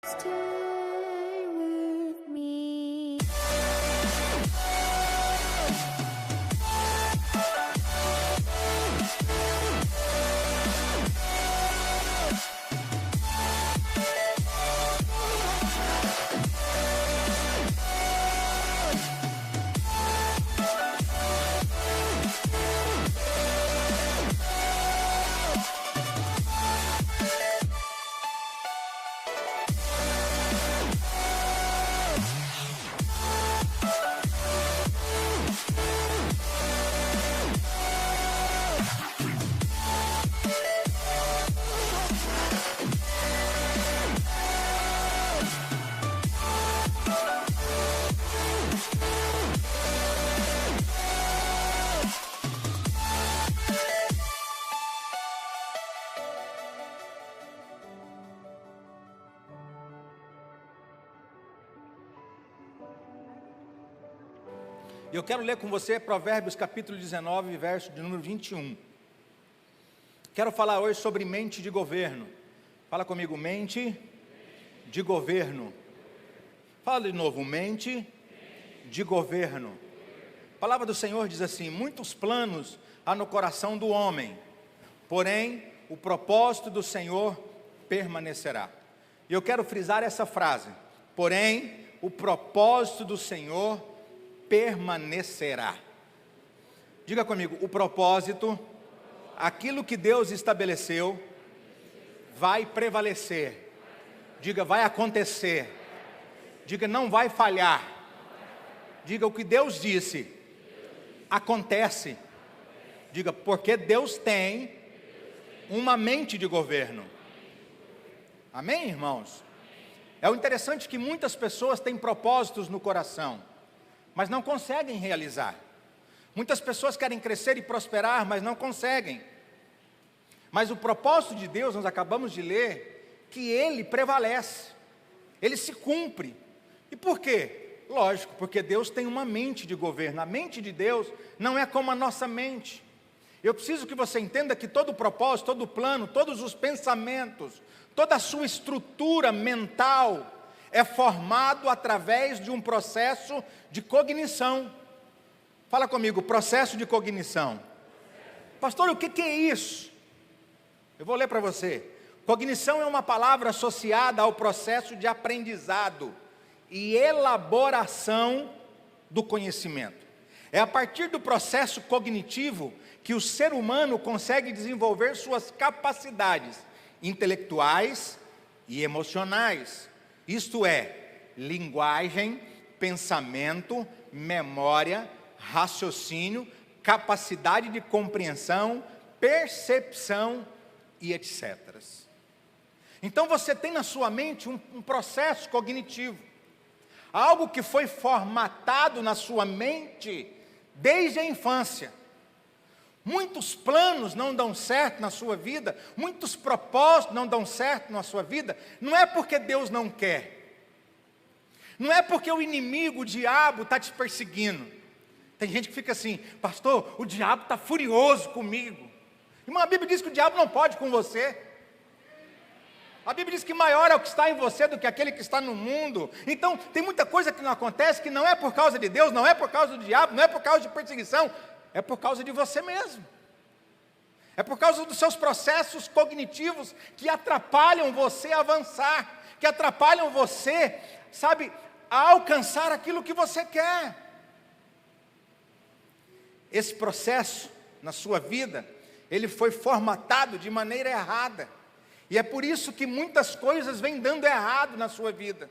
Stay with me. Eu quero ler com você Provérbios capítulo 19, verso de número 21. Quero falar hoje sobre mente de governo. Fala comigo, mente de governo. Fala de novo, mente de governo. A palavra do Senhor diz assim: muitos planos há no coração do homem, porém o propósito do Senhor permanecerá. E eu quero frisar essa frase: porém o propósito do Senhor permanecerá. Diga comigo, o propósito, aquilo que Deus estabeleceu, vai prevalecer. Diga, vai acontecer. Diga, não vai falhar. Diga, o que Deus disse, acontece. Diga, porque Deus tem uma mente de governo. Amém, irmãos? É o interessante que muitas pessoas têm propósitos no coração, mas não conseguem realizar. Muitas pessoas querem crescer e prosperar, mas não conseguem. Mas o propósito de Deus, nós acabamos de ler, que ele prevalece, ele se cumpre. E por quê? Lógico, porque Deus tem uma mente de governo. A mente de Deus não é como a nossa mente. Eu preciso que você entenda que todo o propósito, todo o plano, todos os pensamentos, toda a sua estrutura mental é formado através de um processo de cognição. Fala comigo, processo de cognição. Pastor, o que é isso? Eu vou ler para você. Cognição é uma palavra associada ao processo de aprendizado e elaboração do conhecimento. É a partir do processo cognitivo que o ser humano consegue desenvolver suas capacidades intelectuais e emocionais. Isto é, linguagem, pensamento, memória, raciocínio, capacidade de compreensão, percepção e etc. Então você tem na sua mente um processo cognitivo, algo que foi formatado na sua mente desde a infância. Muitos planos não dão certo na sua vida, muitos propósitos não dão certo na sua vida, não é porque Deus não quer, não é porque o inimigo, o diabo, está te perseguindo. Tem gente que fica assim: pastor, o diabo está furioso comigo. Irmão, a Bíblia diz que o diabo não pode com você. A Bíblia diz que maior é o que está em você do que aquele que está no mundo. Então, tem muita coisa que não acontece, que não é por causa de Deus, não é por causa do diabo, não é por causa de perseguição, é por causa de você mesmo. É por causa dos seus processos cognitivos que atrapalham você a avançar, que atrapalham você, sabe, a alcançar aquilo que você quer. Esse processo na sua vida, ele foi formatado de maneira errada. E é por isso que muitas coisas vêm dando errado na sua vida.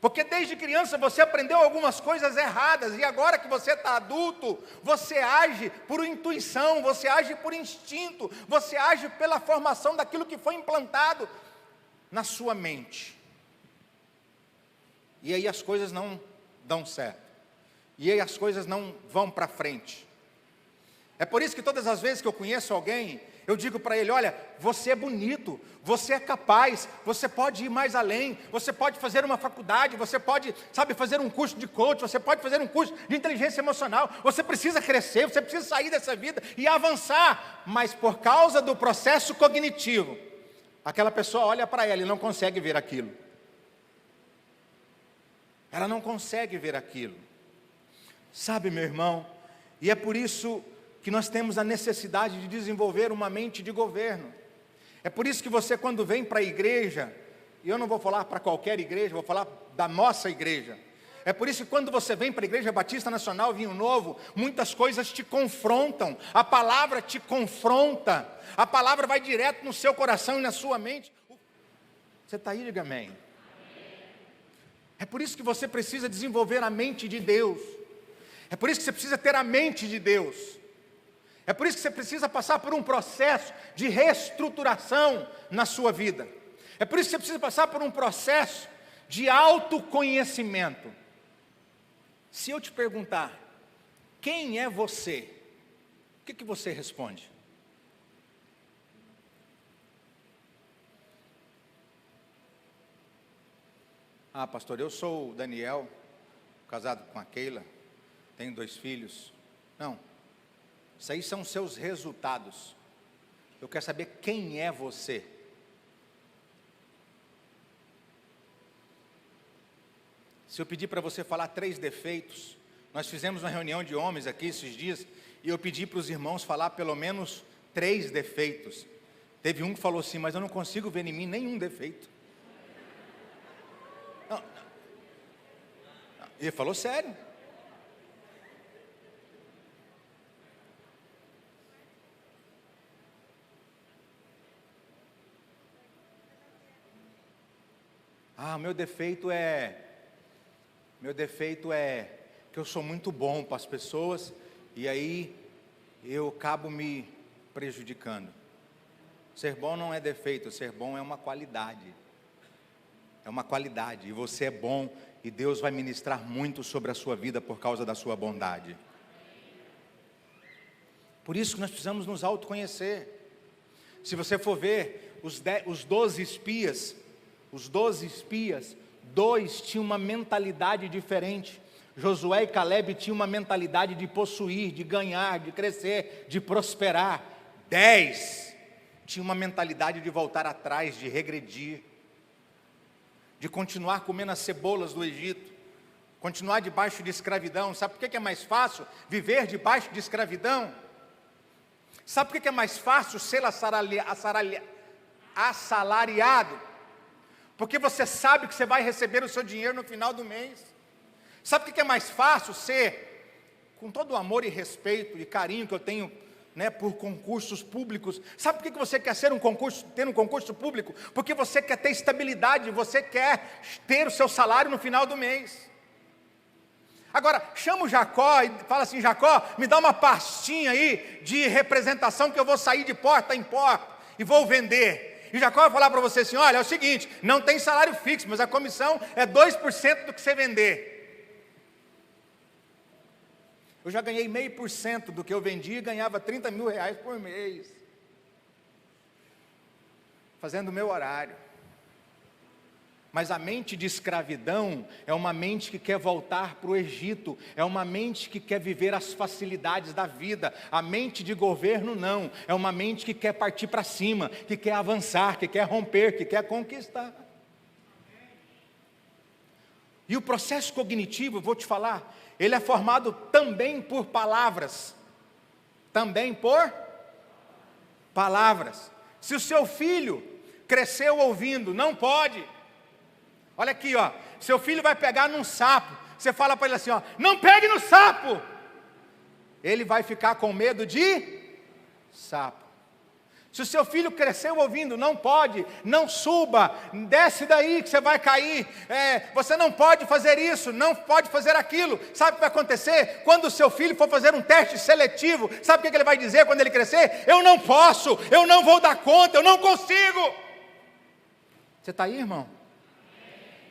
Porque desde criança você aprendeu algumas coisas erradas, e agora que você está adulto, você age por intuição, você age por instinto, você age pela formação daquilo que foi implantado na sua mente. E aí as coisas não dão certo. E aí as coisas não vão para frente. É por isso que todas as vezes que eu conheço alguém, eu digo para ele: olha, você é bonito, você é capaz, você pode ir mais além, você pode fazer uma faculdade, você pode, sabe, fazer um curso de coach, você pode fazer um curso de inteligência emocional, você precisa crescer, você precisa sair dessa vida e avançar, mas por causa do processo cognitivo, Aquela pessoa olha para ela e não consegue ver aquilo. Ela não consegue ver aquilo. Sabe, meu irmão, e é por isso que nós temos a necessidade de desenvolver uma mente de governo. É por isso que você, quando vem para a igreja, e eu não vou falar para qualquer igreja, vou falar da nossa igreja. É por isso que quando você vem para a Igreja Batista Nacional Vinho Novo, muitas coisas te confrontam, a palavra te confronta, a palavra vai direto no seu coração e na sua mente. Você está aí, diga amém. É por isso que você precisa desenvolver a mente de Deus. É por isso que você precisa ter a mente de Deus. É por isso que você precisa passar por um processo de reestruturação na sua vida. É por isso que você precisa passar por um processo de autoconhecimento. Se eu te perguntar, quem é você? O que você responde? Ah, pastor, eu sou o Daniel, casado com a Keila, tenho 2 filhos. Não, isso aí são seus resultados. Eu quero saber quem é você. Se eu pedir para você falar 3 defeitos, nós fizemos uma reunião de homens aqui esses dias, e eu pedi para os irmãos falar pelo menos 3 defeitos. Teve um que falou assim, mas eu não consigo ver em mim nenhum defeito. Não. Ele falou sério. Ah, meu defeito é que eu sou muito bom para as pessoas, e aí eu acabo me prejudicando. Ser bom não é defeito, ser bom é uma qualidade. É uma qualidade, e você é bom, e Deus vai ministrar muito sobre a sua vida por causa da sua bondade. Por isso que nós precisamos nos autoconhecer. Se você for ver os 12 espias, 2 tinham uma mentalidade diferente. Josué e Caleb tinham uma mentalidade de possuir, de ganhar, de crescer, de prosperar. 10 tinham uma mentalidade de voltar atrás, de regredir, de continuar comendo as cebolas do Egito, continuar debaixo de escravidão. Sabe por que é mais fácil viver debaixo de escravidão? Sabe por que é mais fácil ser assalariado? Porque você sabe que você vai receber o seu dinheiro no final do mês. Sabe por que é mais fácil ser, com todo o amor e respeito e carinho que eu tenho, por concursos públicos? Sabe por que você quer ter um concurso público? Porque você quer ter estabilidade, você quer ter o seu salário no final do mês. Agora, chama o Jacó e fala assim, Jacó, me dá uma pastinha aí de representação que eu vou sair de porta em porta e vou vender. E Jacó vai falar para você assim, olha, é o seguinte, não tem salário fixo, mas a comissão é 2% do que você vender. Eu já ganhei 0,5% do que eu vendi e ganhava 30 mil reais por mês. Fazendo o meu horário. Mas a mente de escravidão é uma mente que quer voltar para o Egito, é uma mente que quer viver as facilidades da vida. A mente de governo não, é uma mente que quer partir para cima, que quer avançar, que quer romper, que quer conquistar. E o processo cognitivo, vou te falar, ele é formado também por palavras. Também por palavras. Se o seu filho cresceu ouvindo, não pode. Olha aqui, ó, seu filho vai pegar num sapo, você fala para ele assim, ó, não pegue no sapo. Ele vai ficar com medo de sapo. Se o seu filho cresceu ouvindo, não pode, não suba, desce daí que você vai cair, você não pode fazer isso, não pode fazer aquilo. Sabe o que vai acontecer? Quando o seu filho for fazer um teste seletivo, sabe o que ele vai dizer quando ele crescer? Eu não posso, eu não vou dar conta, eu não consigo. Você está aí, irmão?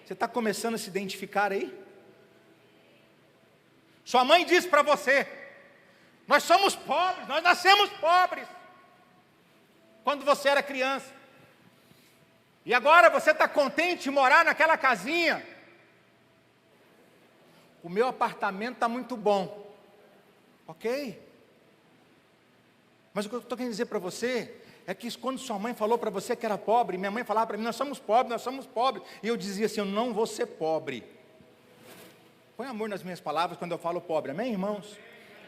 Você está começando a se identificar aí? Sua mãe disse para você, nós somos pobres, nós nascemos pobres, quando você era criança, e agora você está contente em morar naquela casinha. O meu apartamento está muito bom, ok? Mas o que eu estou querendo dizer para você, é que quando sua mãe falou para você que era pobre, minha mãe falava para mim, nós somos pobres. E eu dizia assim, eu não vou ser pobre. Põe amor nas minhas palavras quando eu falo pobre, amém, irmãos?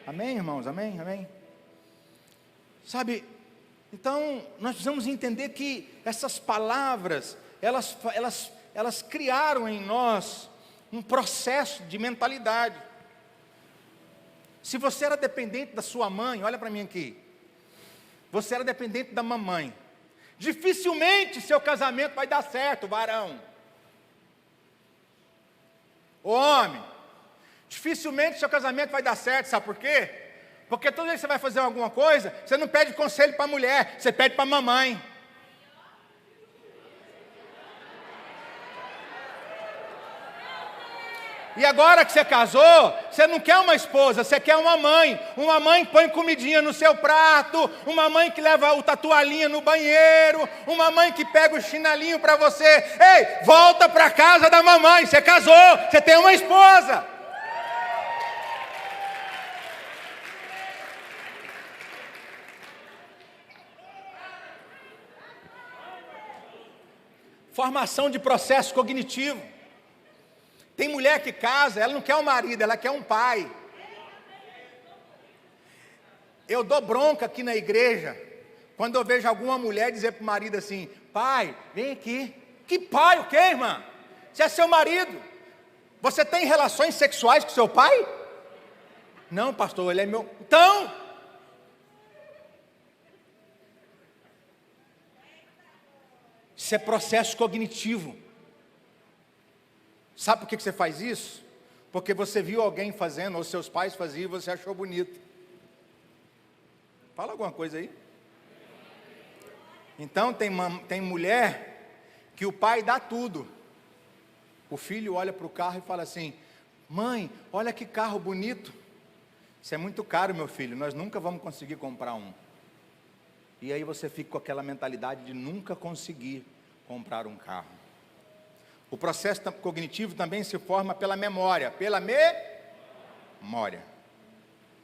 Amém, irmãos, amém, amém. Sabe, então nós precisamos entender que essas palavras, elas criaram em nós um processo de mentalidade. Se você era dependente da sua mãe, olha para mim aqui, você era dependente da mamãe, dificilmente seu casamento vai dar certo, varão. O homem, dificilmente seu casamento vai dar certo, sabe por quê? Porque toda vez que você vai fazer alguma coisa, você não pede conselho para a mulher, você pede para a mamãe. E agora que você casou, você não quer uma esposa, você quer uma mãe que põe comidinha no seu prato, uma mãe que leva a toalhinha no banheiro, uma mãe que pega o chinalinho para você. Ei, volta para casa da mamãe, você casou, você tem uma esposa. Formação de processo cognitivo. Tem mulher que casa, ela não quer um marido, ela quer um pai. Eu dou bronca aqui na igreja, quando eu vejo alguma mulher dizer para o marido assim, pai, vem aqui. Que pai, o quê, irmã? Você é seu marido. Você tem relações sexuais com seu pai? Não, pastor, ele é meu... Então... Isso é processo cognitivo. Sabe por que você faz isso? Porque você viu alguém fazendo, ou seus pais faziam, e você achou bonito. Fala alguma coisa aí. Então tem mulher que o pai dá tudo. O filho olha para o carro e fala assim, mãe, olha que carro bonito. Isso é muito caro, meu filho, nós nunca vamos conseguir comprar um. E aí você fica com aquela mentalidade de nunca conseguir comprar um carro. O processo cognitivo também se forma pela memória.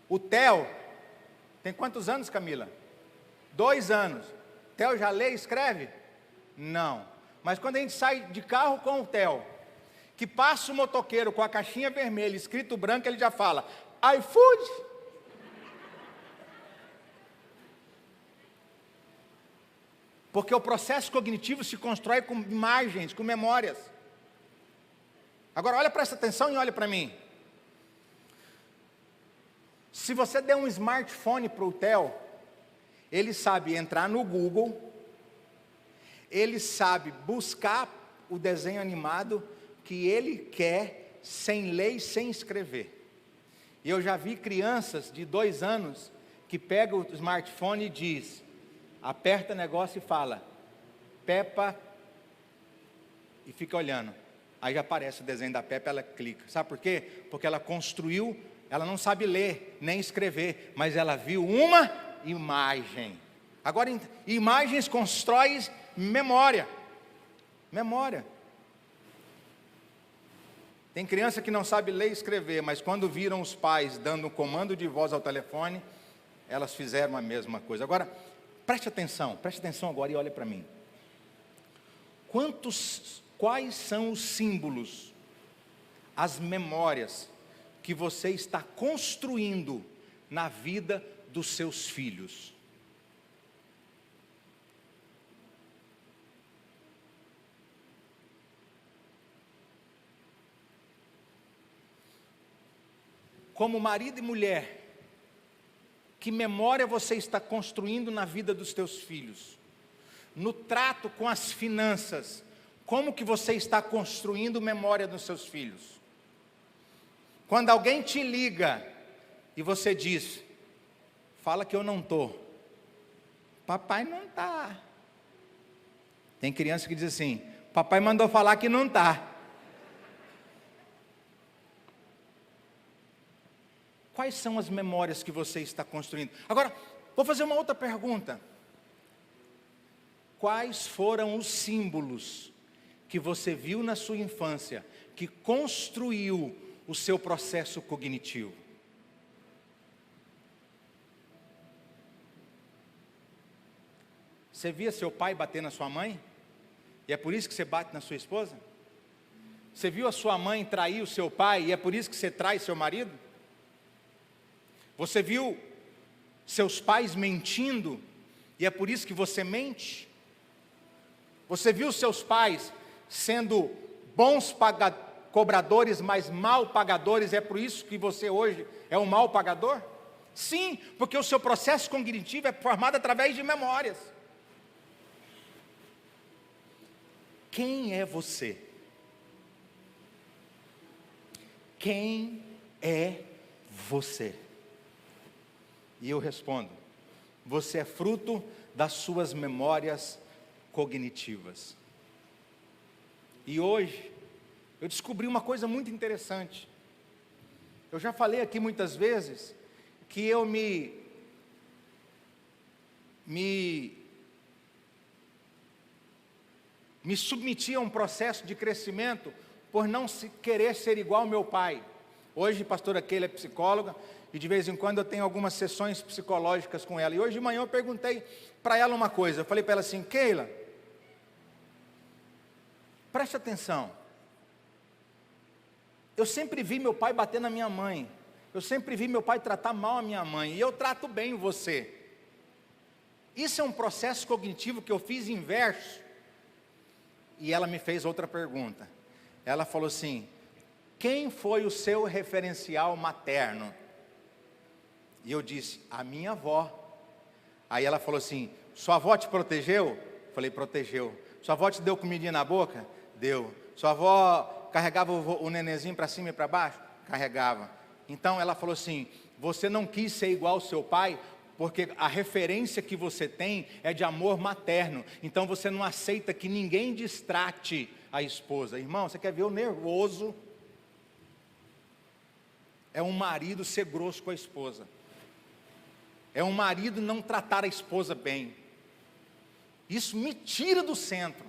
O Theo, tem quantos anos, Camila? 2 anos. Theo já lê e escreve? Não. Mas quando a gente sai de carro com o Theo, que passa o motoqueiro com a caixinha vermelha, escrito branco, ele já fala, iFood. Porque o processo cognitivo se constrói com imagens, com memórias. Agora, presta atenção e olha para mim. Se você der um smartphone para o Theo, ele sabe entrar no Google, ele sabe buscar o desenho animado que ele quer, sem ler e sem escrever. E eu já vi crianças de 2 anos que pegam o smartphone e diz, aperta o negócio e fala, Peppa, e fica olhando. Aí já aparece o desenho da Peppa, ela clica. Sabe por quê? Porque ela construiu, ela não sabe ler, nem escrever, mas ela viu uma imagem. Agora, imagens constroem memória. Memória. Tem criança que não sabe ler e escrever, mas quando viram os pais dando um comando de voz ao telefone, elas fizeram a mesma coisa. Agora, preste atenção agora e olha para mim. Quais são os símbolos, as memórias que você está construindo na vida dos seus filhos? Como marido e mulher, que memória você está construindo na vida dos teus filhos? No trato com as finanças, como que você está construindo memória dos seus filhos? Quando alguém te liga e você diz, fala que eu não estou. Papai não está. Tem criança que diz assim, papai mandou falar que não está. Quais são as memórias que você está construindo? Agora, vou fazer uma outra pergunta. Quais foram os símbolos que você viu na sua infância, que construiu o seu processo cognitivo? Você via seu pai bater na sua mãe? E é por isso que você bate na sua esposa? Você viu a sua mãe trair o seu pai e é por isso que você trai seu marido? Você viu seus pais mentindo e é por isso que você mente? Você viu seus pais sendo bons cobradores, mas mal pagadores, é por isso que você hoje é um mal pagador? Sim, porque o seu processo cognitivo é formado através de memórias. Quem é você? Quem é você? E eu respondo: você é fruto das suas memórias cognitivas. E hoje, eu descobri uma coisa muito interessante. Eu já falei aqui muitas vezes que eu me submeti a um processo de crescimento por não querer ser igual ao meu pai. Hoje a pastora Keila é psicóloga e de vez em quando eu tenho algumas sessões psicológicas com ela. E hoje de manhã eu perguntei para ela uma coisa. Eu falei para ela assim: Keila, preste atenção. Eu sempre vi meu pai bater na minha mãe. Eu sempre vi meu pai tratar mal a minha mãe. E eu trato bem você. Isso é um processo cognitivo que eu fiz inverso. E ela me fez outra pergunta. Ela falou assim: quem foi o seu referencial materno? E eu disse: a minha avó. Aí ela falou assim: sua avó te protegeu? Falei: protegeu. Sua avó te deu comidinha na boca? Deu. Sua avó carregava o nenenzinho para cima e para baixo? Carregava. Então ela falou assim: você não quis ser igual ao seu pai, porque a referência que você tem é de amor materno. Então você não aceita que ninguém distrate a esposa. Irmão, você quer ver o nervoso? É um marido ser grosso com a esposa. É um marido não tratar a esposa bem. Isso me tira do centro.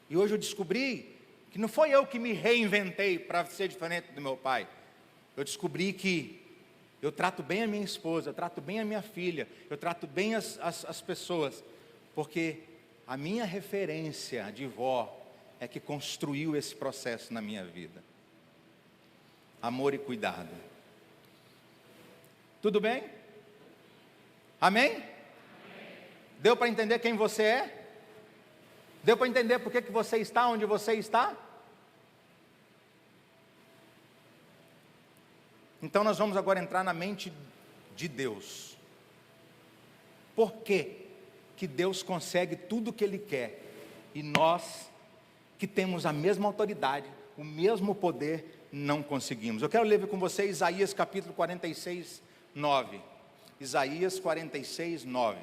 E hoje eu descobri que não foi eu que me reinventei para ser diferente do meu pai. Eu descobri que eu trato bem a minha esposa, eu trato bem a minha filha, eu trato bem as pessoas, porque a minha referência de vó é que construiu esse processo na minha vida. Amor e cuidado. Tudo bem? Amém? Deu para entender quem você é? Deu para entender por que você está onde você está? Então nós vamos agora entrar na mente de Deus. Por que Deus consegue tudo o que Ele quer? E nós, que temos a mesma autoridade, o mesmo poder, não conseguimos. Eu quero ler com você Isaías capítulo 46, 9. Isaías 46, 9.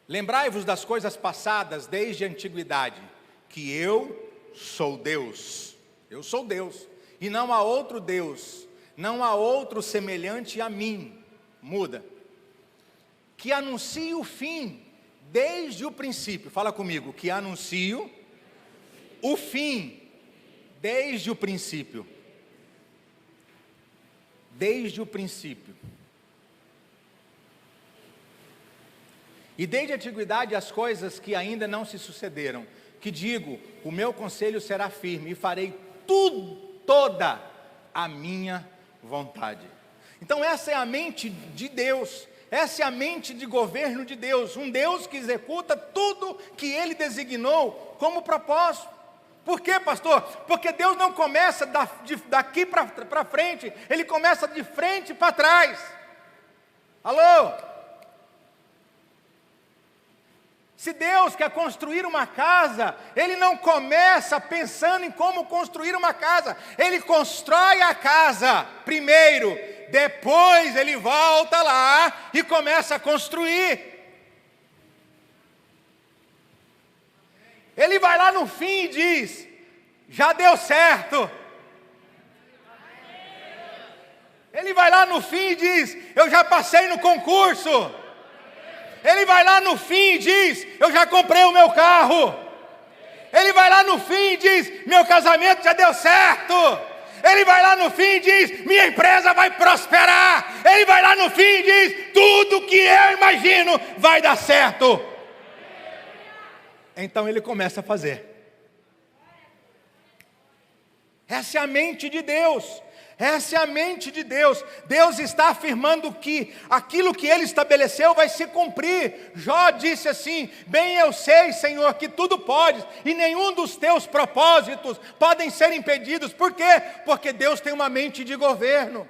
Lembrai-vos das coisas passadas desde a antiguidade, que eu sou Deus, e não há outro Deus, não há outro semelhante a mim, muda, que anuncio o fim desde o princípio, fala comigo, que anuncio o fim desde o princípio, e desde a antiguidade as coisas que ainda não se sucederam, que digo, o meu conselho será firme, e farei toda a minha vontade. Então essa é a mente de Deus, essa é a mente de governo de Deus, um Deus que executa tudo que Ele designou como propósito. Por quê, pastor? Porque Deus não começa daqui para frente, Ele começa de frente para trás. Alô? Se Deus quer construir uma casa, Ele não começa pensando em como construir uma casa. Ele constrói a casa primeiro, depois Ele volta lá e começa a construir. Ele vai lá no fim e diz: já deu certo. Ele vai lá no fim e diz: eu já passei no concurso. Ele vai lá no fim e diz: eu já comprei o meu carro. Ele vai lá no fim e diz: meu casamento já deu certo. Ele vai lá no fim e diz: minha empresa vai prosperar. Ele vai lá no fim e diz: tudo que eu imagino vai dar certo. Então ele começa a fazer. Essa é a mente de Deus. Essa é a mente de Deus. Deus está afirmando que aquilo que Ele estabeleceu vai se cumprir. Jó disse assim: bem eu sei, Senhor, que tudo podes, e nenhum dos teus propósitos podem ser impedidos. Por quê? Porque Deus tem uma mente de governo.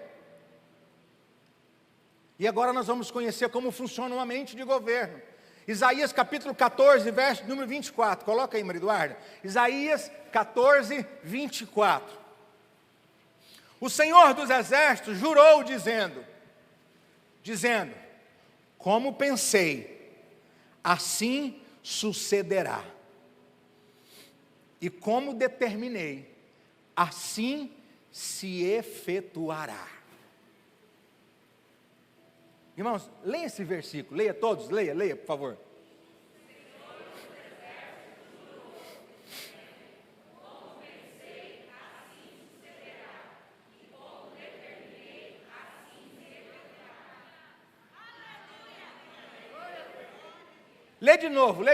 E agora nós vamos conhecer como funciona uma mente de governo. Isaías capítulo 14, verso número 24. Coloca aí, Maria Eduarda. Isaías 14, 24. O Senhor dos Exércitos jurou dizendo, como pensei, assim sucederá. E como determinei, assim se efetuará. Irmãos, leia esse versículo, leia todos, leia, por favor. Lê de novo.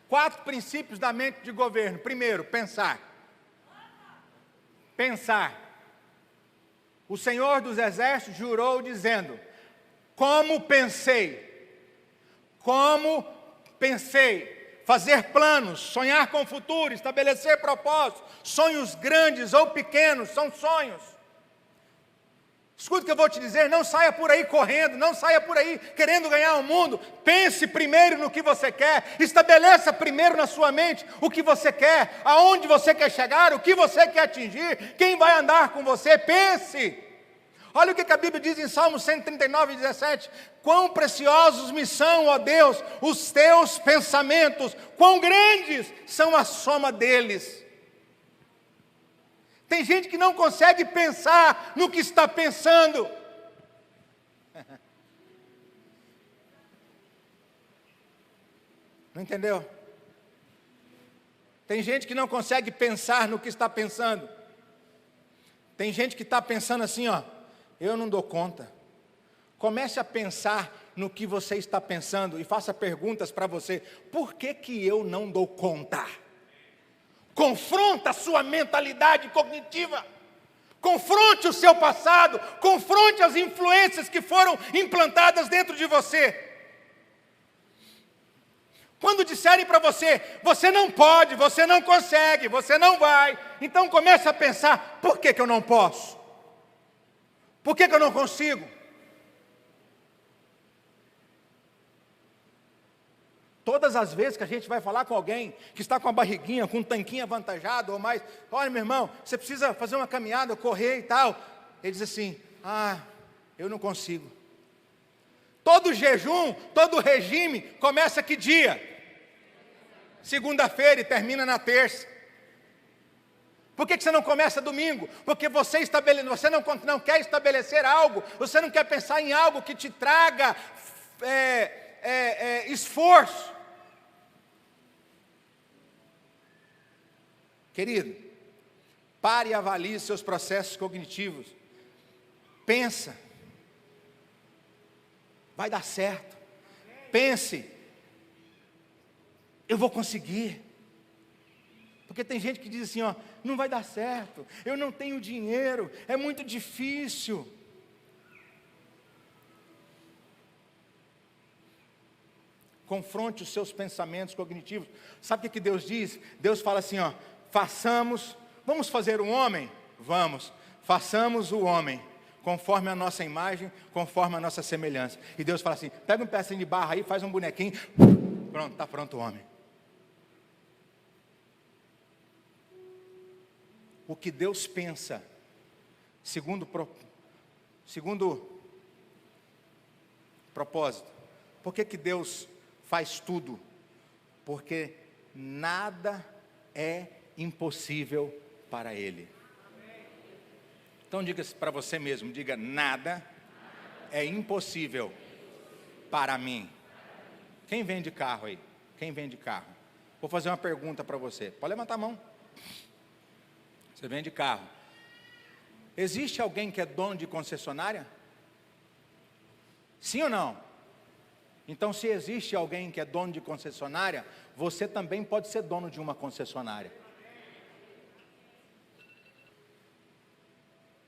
Quatro princípios da mente de governo. Primeiro, pensar. O Senhor dos Exércitos jurou dizendo: como pensei, fazer planos, sonhar com o futuro, estabelecer propósitos, sonhos grandes ou pequenos, são sonhos. Escuta o que eu vou te dizer: não saia por aí correndo, não saia por aí querendo ganhar o mundo. Pense primeiro no que você quer, estabeleça primeiro na sua mente o que você quer, aonde você quer chegar, o que você quer atingir, quem vai andar com você. Pense. Olha o que a Bíblia diz em Salmo 139, 17. Quão preciosos me são, ó Deus, os teus pensamentos, quão grandes são a soma deles. Tem gente que não consegue pensar no que está pensando. Não entendeu? Tem gente que não consegue pensar no que está pensando. Tem gente que está pensando assim, ó: eu não dou conta. Comece a pensar no que você está pensando e faça perguntas para você: por que eu não dou conta? Confronta a sua mentalidade cognitiva. Confronte o seu passado. Confronte as influências que foram implantadas dentro de você. Quando disserem para você: você não pode, você não consegue, você não vai, então comece a pensar: por que eu não posso? Por que eu não consigo? Todas as vezes que a gente vai falar com alguém que está com a barriguinha, com um tanquinho avantajado ou mais: olha, meu irmão, você precisa fazer uma caminhada, correr e tal. Ele diz assim: eu não consigo. Todo jejum, todo regime começa que dia? Segunda-feira e termina na terça. Por que você não começa domingo? Porque você não quer estabelecer algo, você não quer pensar em algo que te traga esforço. Querido, pare e avalie seus processos cognitivos. Pensa. Vai dar certo. Pense. Eu vou conseguir. Porque tem gente que diz assim, ó: não vai dar certo, eu não tenho dinheiro, é muito difícil. Confronte os seus pensamentos cognitivos. Sabe o que Deus diz? Deus fala assim, ó: vamos fazer um homem? Vamos, façamos o homem conforme a nossa imagem, conforme a nossa semelhança. E Deus fala assim: pega um pedacinho de barro aí, faz um bonequinho, pronto, está pronto o homem. O que Deus pensa, segundo propósito. Por que Deus faz tudo? Porque nada é impossível para Ele. Então diga para você mesmo, diga: nada é impossível para mim. Quem vende carro aí? Quem vende carro? Vou fazer uma pergunta para você. Pode levantar a mão. Você vende carro. Existe alguém que é dono de concessionária? Sim ou não? Então, se existe alguém que é dono de concessionária, você também pode ser dono de uma concessionária.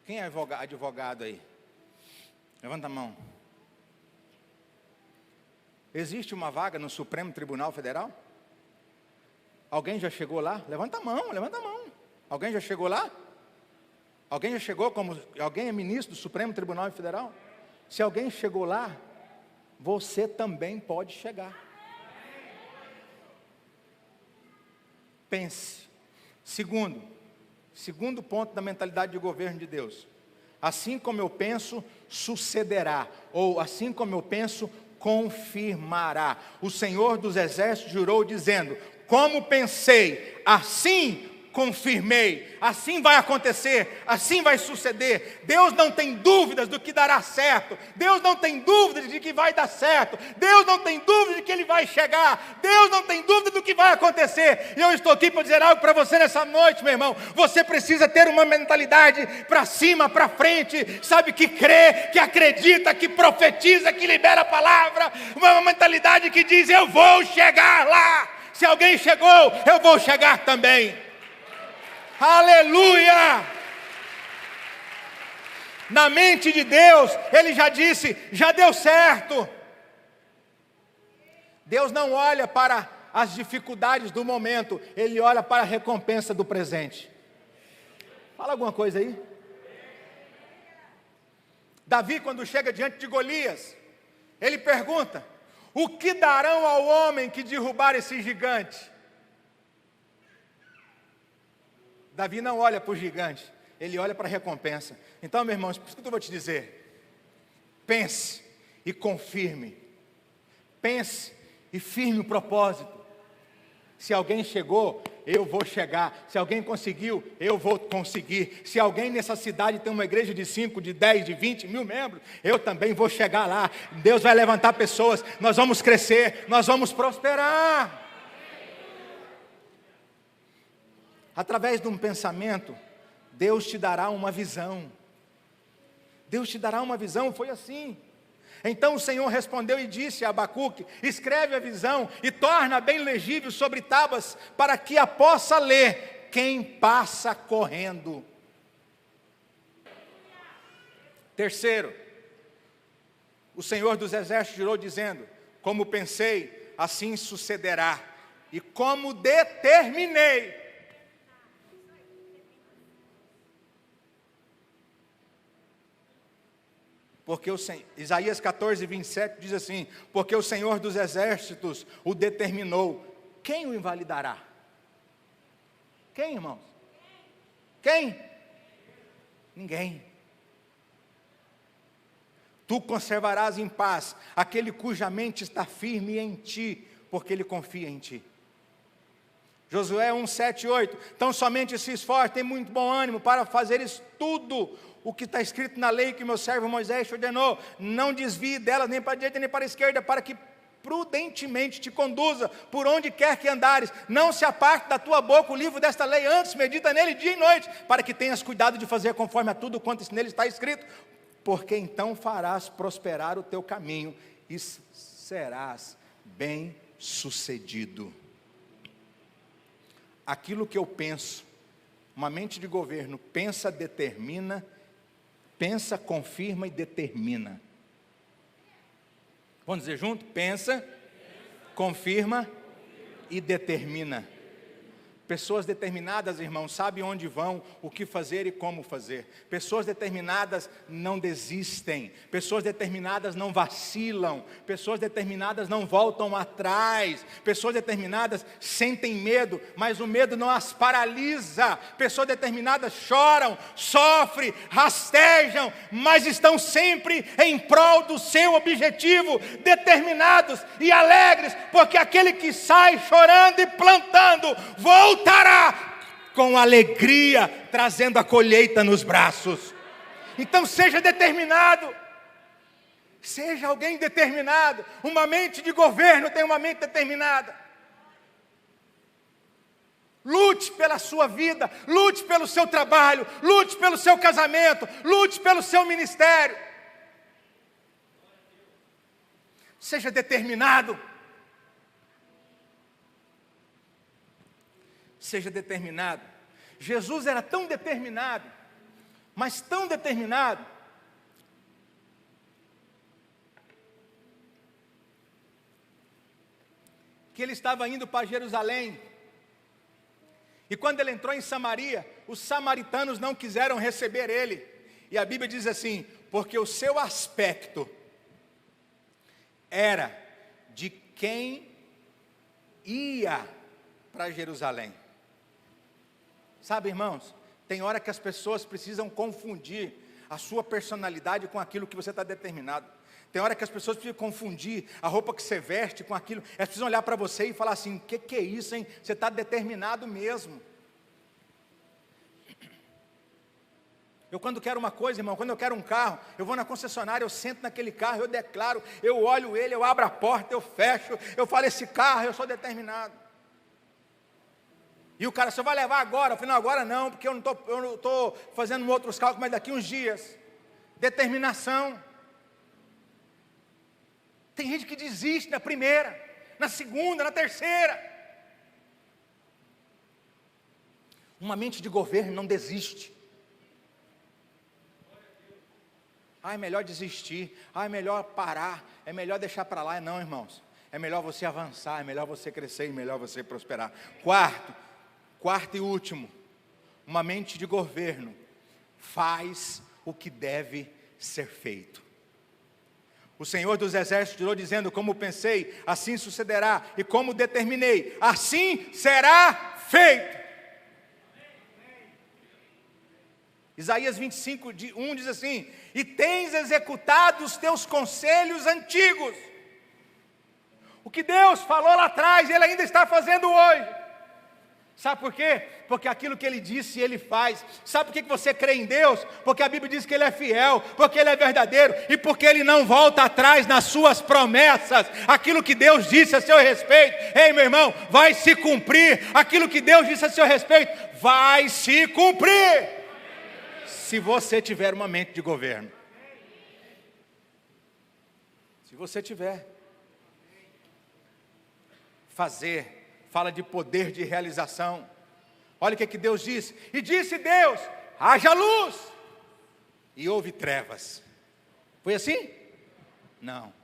Quem é advogado aí? Levanta a mão. Existe uma vaga no Supremo Tribunal Federal? Alguém já chegou lá? Levanta a mão, levanta a mão. Alguém já chegou lá? Alguém já chegou como... Alguém é ministro do Supremo Tribunal Federal? Se alguém chegou lá, você também pode chegar. Pense. Segundo ponto da mentalidade de governo de Deus. Assim como eu penso, sucederá. Ou assim como eu penso, confirmará. O Senhor dos Exércitos jurou dizendo: como pensei, assim confirmei, assim vai acontecer, assim vai suceder. Deus não tem dúvidas do que dará certo, Deus não tem dúvidas de que vai dar certo, Deus não tem dúvida de que Ele vai chegar, Deus não tem dúvida do que vai acontecer. E eu estou aqui para dizer algo para você nessa noite, meu irmão. Você precisa ter uma mentalidade para cima, para frente, sabe, que crê, que acredita, que profetiza, que libera a palavra, uma mentalidade que diz: eu vou chegar lá. Se alguém chegou, eu vou chegar também. Aleluia! Na mente de Deus, Ele já disse: já deu certo. Deus não olha para as dificuldades do momento, Ele olha para a recompensa do presente. Fala alguma coisa aí. Davi, quando chega diante de Golias, ele pergunta: o que darão ao homem que derrubar esse gigante? Davi não olha para o gigante, ele olha para a recompensa. Então, meu irmão, por isso que eu vou te dizer: pense e confirme. Pense e firme o propósito. Se alguém chegou, eu vou chegar. Se alguém conseguiu, eu vou conseguir. Se alguém nessa cidade tem uma igreja de 5, de 10, de 20 mil membros, eu também vou chegar lá. Deus vai levantar pessoas, nós vamos crescer, nós vamos prosperar. Através de um pensamento, Deus te dará uma visão. Deus te dará uma visão, foi assim. Então o Senhor respondeu e disse a Abacuque: escreve a visão e torna bem legível sobre tábuas, para que a possa ler quem passa correndo. Terceiro, o Senhor dos Exércitos jurou dizendo: como pensei, assim sucederá. E como determinei. Porque Isaías 14, 27 diz assim: porque o Senhor dos Exércitos o determinou, quem o invalidará? Quem, irmãos? Quem? Ninguém. Tu conservarás em paz aquele cuja mente está firme em ti, porque ele confia em ti. Josué 1, 7, 8. Então somente se esforce, tem muito bom ânimo para fazeres tudo o que está escrito na lei que meu servo Moisés te ordenou. Não desvie dela nem para a direita nem para a esquerda, para que prudentemente te conduza por onde quer que andares. Não se aparte da tua boca o livro desta lei, antes medita nele dia e noite, para que tenhas cuidado de fazer conforme a tudo quanto nele está escrito, porque então farás prosperar o teu caminho e serás bem sucedido. Aquilo que eu penso, uma mente de governo pensa, determina. Pensa, confirma e determina. Vamos dizer junto? Pensa, confirma e determina. Pessoas determinadas, irmãos, sabem onde vão, o que fazer e como fazer. Pessoas determinadas não desistem. Pessoas determinadas não vacilam. Pessoas determinadas não voltam atrás. Pessoas determinadas sentem medo, mas o medo não as paralisa. Pessoas determinadas choram, sofrem, rastejam, mas estão sempre em prol do seu objetivo, determinados e alegres, porque aquele que sai chorando e plantando, voltará com alegria, trazendo a colheita nos braços. Então seja determinado. Seja alguém determinado. Uma mente de governo tem uma mente determinada. Lute pela sua vida, lute pelo seu trabalho, lute pelo seu casamento, lute pelo seu ministério. Seja determinado. Seja determinado. Jesus era tão determinado, mas tão determinado, que ele estava indo para Jerusalém. E quando ele entrou em Samaria, os samaritanos não quiseram receber ele. E a Bíblia diz assim: porque o seu aspecto era de quem ia para Jerusalém. Sabe, irmãos, tem hora que as pessoas precisam confundir a sua personalidade com aquilo que você está determinado. Tem hora que as pessoas precisam confundir a roupa que você veste com aquilo. Elas precisam olhar para você e falar assim: o que é isso, hein? Você está determinado mesmo. Eu quando quero uma coisa, irmão, quando eu quero um carro, eu vou na concessionária, eu sento naquele carro, eu declaro, eu olho ele, eu abro a porta, eu fecho, eu falo: esse carro, eu sou determinado. E o cara: você vai levar agora? Eu falei: não, agora não, porque eu não estou fazendo outros cálculos, mas daqui uns dias. Determinação. Tem gente que desiste na primeira, na segunda, na terceira. Uma mente de governo não desiste. É melhor desistir, é melhor parar, é melhor deixar para lá. Não, irmãos, é melhor você avançar, é melhor você crescer, é melhor você prosperar. Quarto e último, uma mente de governo faz o que deve ser feito. O Senhor dos Exércitos tirou dizendo: como pensei, assim sucederá, e como determinei, assim será feito. Isaías 25:1 diz assim: e tens executado os teus conselhos antigos. O que Deus falou lá atrás, Ele ainda está fazendo hoje. Sabe por quê? Porque aquilo que Ele disse, Ele faz. Sabe por que você crê em Deus? Porque a Bíblia diz que Ele é fiel, porque Ele é verdadeiro, e porque Ele não volta atrás nas suas promessas. Aquilo que Deus disse a seu respeito, ei meu irmão, vai se cumprir. Aquilo que Deus disse a seu respeito, vai se cumprir. Se você tiver uma mente de governo. Se você tiver. Fazer fala de poder de realização. Olha o que Deus disse. E disse Deus: haja luz. E houve trevas. Foi assim? Não.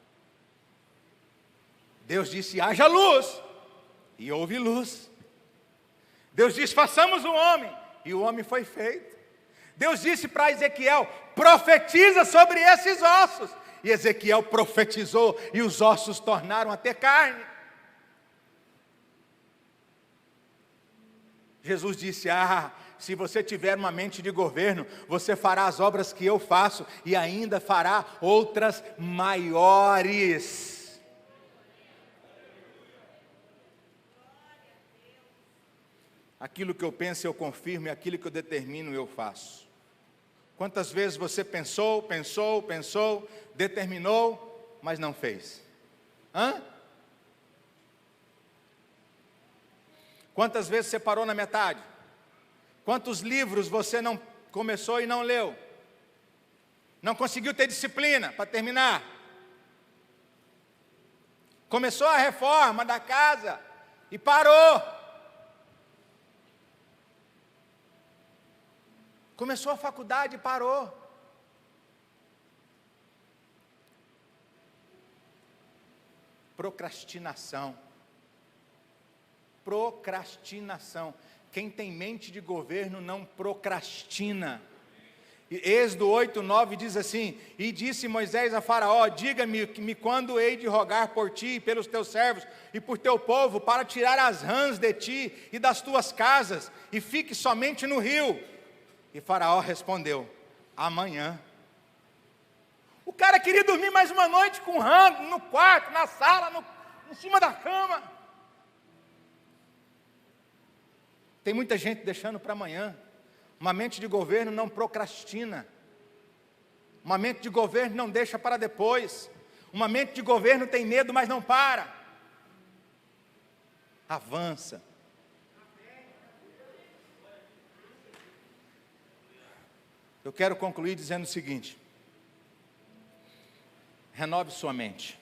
Deus disse: haja luz. E houve luz. Deus disse: façamos um homem. E o homem foi feito. Deus disse para Ezequiel: profetiza sobre esses ossos. E Ezequiel profetizou, e os ossos tornaram a ter carne. Jesus disse: se você tiver uma mente de governo, você fará as obras que eu faço, e ainda fará outras maiores. Aquilo que eu penso eu confirmo, e aquilo que eu determino eu faço. Quantas vezes você pensou, determinou, mas não fez? Quantas vezes você parou na metade? Quantos livros você não começou e não leu? Não conseguiu ter disciplina para terminar? Começou a reforma da casa e parou. Começou a faculdade e parou. Procrastinação. Procrastinação. Quem tem mente de governo não procrastina. Êxodo 8:9 diz assim: e disse Moisés a Faraó: diga-me quando hei de rogar por ti e pelos teus servos e por teu povo, para tirar as rãs de ti e das tuas casas, e fique somente no rio. E Faraó respondeu: amanhã. O cara queria dormir mais uma noite com rã no quarto, na sala, em cima da cama. Tem muita gente deixando para amanhã. Uma mente de governo não procrastina. Uma mente de governo não deixa para depois. Uma mente de governo tem medo, mas não para. Avança. Eu quero concluir dizendo o seguinte: renove sua mente.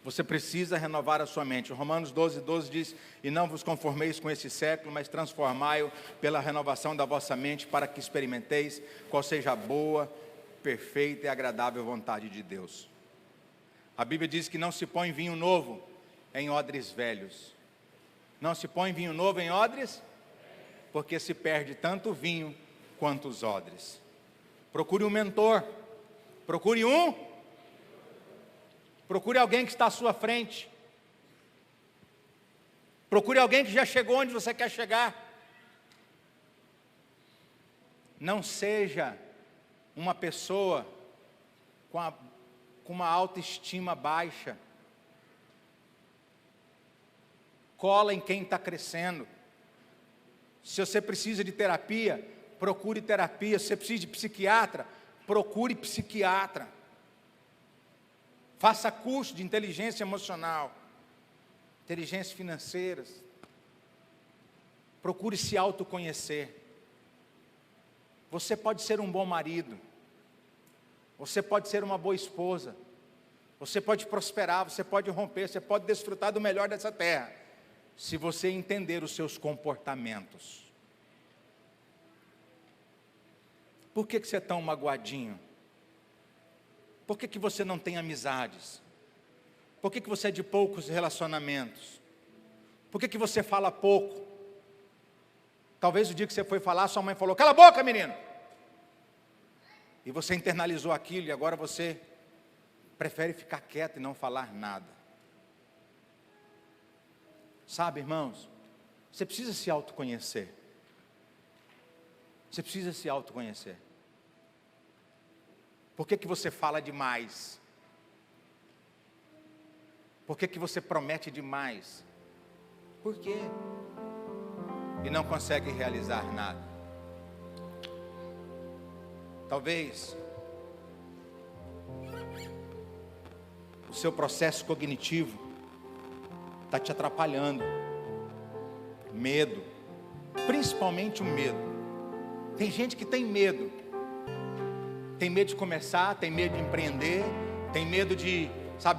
Você precisa renovar a sua mente. Romanos 12:12 diz: e não vos conformeis com esse século, mas transformai-o pela renovação da vossa mente, para que experimenteis qual seja a boa, perfeita e agradável vontade de Deus. A Bíblia diz que não se põe vinho novo em odres velhos. Não se põe vinho novo em odres, porque se perde tanto o vinho quanto os odres. Procure um mentor. Procure alguém que está à sua frente. Procure alguém que já chegou onde você quer chegar. Não seja uma pessoa com uma autoestima baixa. Cola em quem está crescendo. Se você precisa de terapia, procure terapia. Se você precisa de psiquiatra, procure psiquiatra. Faça curso de inteligência emocional, inteligência financeira. Procure se autoconhecer. Você pode ser um bom marido. Você pode ser uma boa esposa. Você pode prosperar, você pode romper, você pode desfrutar do melhor dessa terra, se você entender os seus comportamentos. Por que você é tão magoadinho? Por que você não tem amizades? Por que você é de poucos relacionamentos? Por que você fala pouco? Talvez o dia que você foi falar, sua mãe falou: cala a boca, menino! E você internalizou aquilo e agora você prefere ficar quieto e não falar nada. Sabe, irmãos, você precisa se autoconhecer. Você precisa se autoconhecer. Por que você fala demais? Por que você promete demais? Por quê? E não consegue realizar nada. Talvez o seu processo cognitivo está te atrapalhando. Medo, principalmente o medo. Tem gente que tem medo. Tem medo de começar, tem medo de empreender, tem medo de,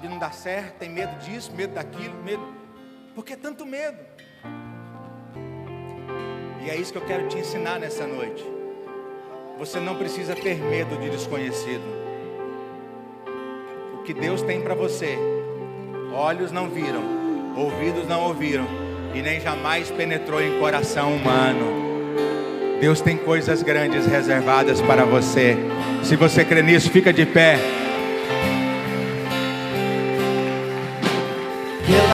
de não dar certo, tem medo disso, medo daquilo, medo. Por que tanto medo? E é isso que eu quero te ensinar nessa noite. Você não precisa ter medo de desconhecido. O que Deus tem para você, olhos não viram, ouvidos não ouviram, e nem jamais penetrou em coração humano. Deus tem coisas grandes reservadas para você. Se você crê nisso, fica de pé.